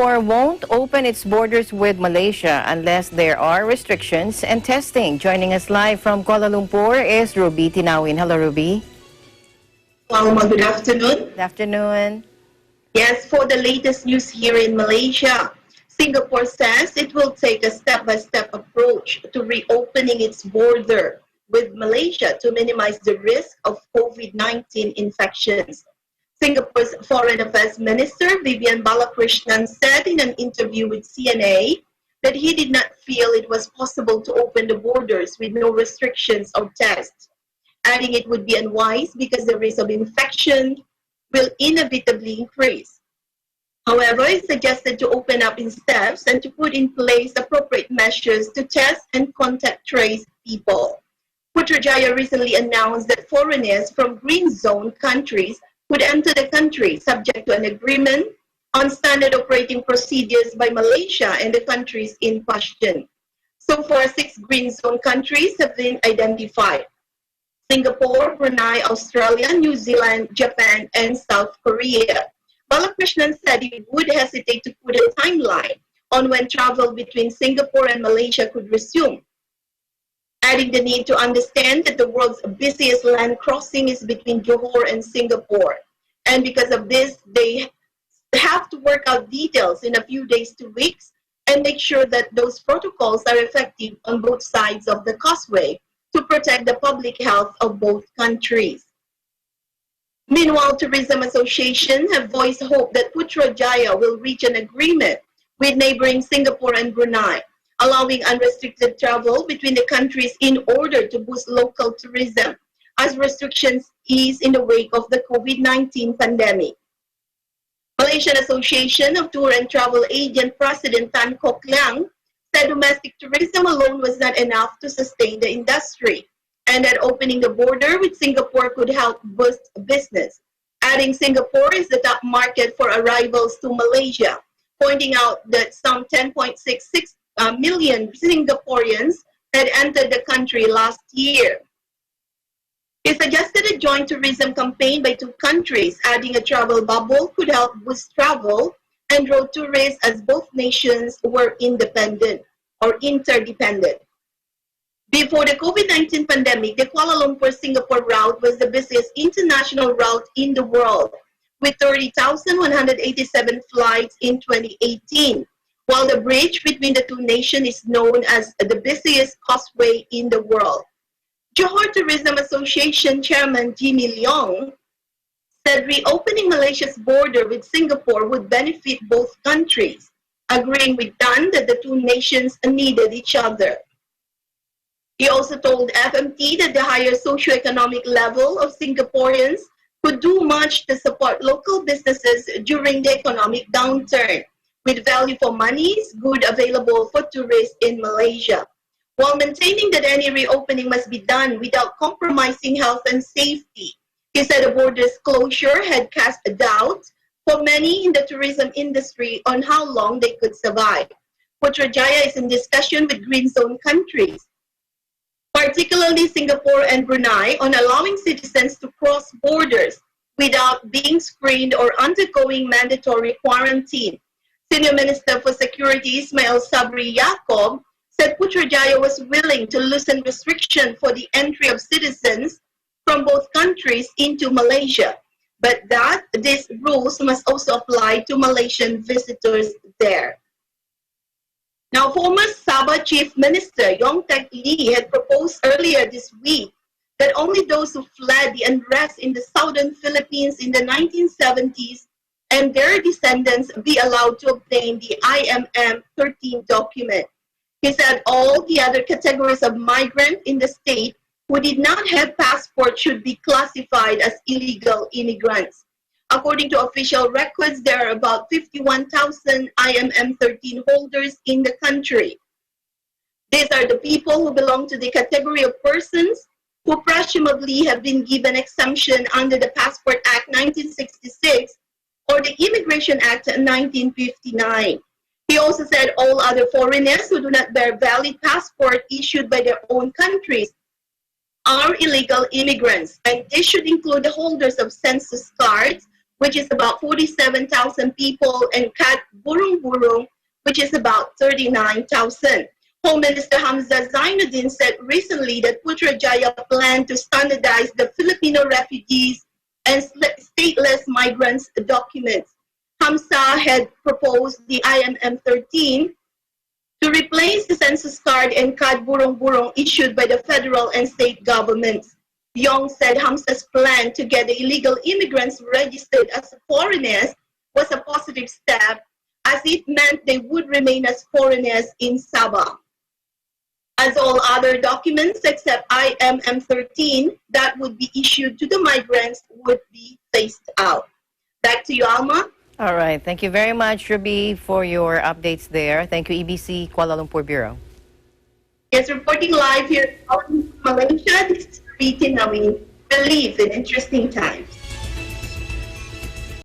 Or won't open its borders with Malaysia unless there are restrictions and testing. Joining us live from Kuala Lumpur is Ruby Tinawin. Hello, Ruby. Palma, good afternoon. Good afternoon. Yes, for the latest news here in Malaysia, Singapore says it will take a step-by-step approach to reopening its border with Malaysia to minimize the risk of COVID-19 infections. Singapore's Foreign Affairs Minister Vivian Balakrishnan said in an interview with CNA that he did not feel it was possible to open the borders with no restrictions or tests, adding it would be unwise because the risk of infection will inevitably increase. However, it suggested to open up in steps and to put in place appropriate measures to test and contact trace people. Putrajaya recently announced that foreigners from green zone countries could enter the country subject to an agreement on standard operating procedures by Malaysia and the countries in question. So far, 6 green zone countries have been identified: Singapore, Brunei, Australia, New Zealand, Japan, and South Korea. Balakrishnan said he would hesitate to put a timeline on when travel between Singapore and Malaysia could resume, adding the need to understand that the world's busiest land crossing is between Johor and Singapore. And because of this, they have to work out details in a few days to weeks and make sure that those protocols are effective on both sides of the causeway to protect the public health of both countries. Meanwhile, Tourism Association have voiced hope that Putrajaya will reach an agreement with neighboring Singapore and Brunei, allowing unrestricted travel between the countries in order to boost local tourism as restrictions ease in the wake of the COVID-19 pandemic. Malaysian Association of Tour and Travel Agent President Tan Kok Leang said domestic tourism alone was not enough to sustain the industry, and that opening the border with Singapore could help boost business, adding Singapore is the top market for arrivals to Malaysia, pointing out that some 10.66 million Singaporeans had entered the country last year. He suggested a joint tourism campaign by 2 countries, adding a travel bubble could help boost travel and draw tourists as both nations were independent or interdependent. Before the COVID-19 pandemic, the Kuala Lumpur-Singapore route was the busiest international route in the world, with 30,187 flights in 2018, while the bridge between the 2 nations is known as the busiest causeway in the world. Johor Tourism Association Chairman Jimmy Leong said reopening Malaysia's border with Singapore would benefit both countries, agreeing with Tan that the 2 nations needed each other. He also told FMT that the higher socioeconomic level of Singaporeans could do much to support local businesses during the economic downturn, with value for money is good available for tourists in Malaysia, while maintaining that any reopening must be done without compromising health and safety. He said the border's closure had cast a doubt for many in the tourism industry on how long they could survive. Putrajaya is in discussion with green zone countries, particularly Singapore and Brunei, on allowing citizens to cross borders without being screened or undergoing mandatory quarantine. Senior Minister for Security Ismail Sabri Yaakob said Putrajaya was willing to loosen restriction for the entry of citizens from both countries into Malaysia, but that these rules must also apply to Malaysian visitors there. Now, former Sabah Chief Minister Yong Tek Lee had proposed earlier this week that only those who fled the unrest in the southern Philippines in the 1970s and their descendants be allowed to obtain the IMM 13 document. He said all the other categories of migrant in the state who did not have passports should be classified as illegal immigrants. According to official records, there are about 51,000 IMM 13 holders in the country. These are the people who belong to the category of persons who presumably have been given exemption under the Passport Act 1966 or the Immigration Act 1959. He also said all other foreigners who do not bear valid passport issued by their own countries are illegal immigrants, and this should include the holders of census cards which is about 47,000 people, and Kat Burung Burung, which is about 39,000. Home Minister Hamza Zainuddin said recently that Putrajaya planned to standardize the Filipino refugees and stateless migrants' documents. Hamza had proposed the IMM 13 to replace the census card and Kad Burong Burong issued by the federal and state governments. Yong said Hamza's plan to get the illegal immigrants registered as foreigners was a positive step, as it meant they would remain as foreigners in Sabah. As all other documents except IMM 13 that would be issued to the migrants would be phased out. Back to you, Alma. All right. Thank you very much, Ruby, for your updates there. Thank you, EBC Kuala Lumpur Bureau. Yes, reporting live here in Malaysia. This is Ruby Tinawin. We live in interesting times.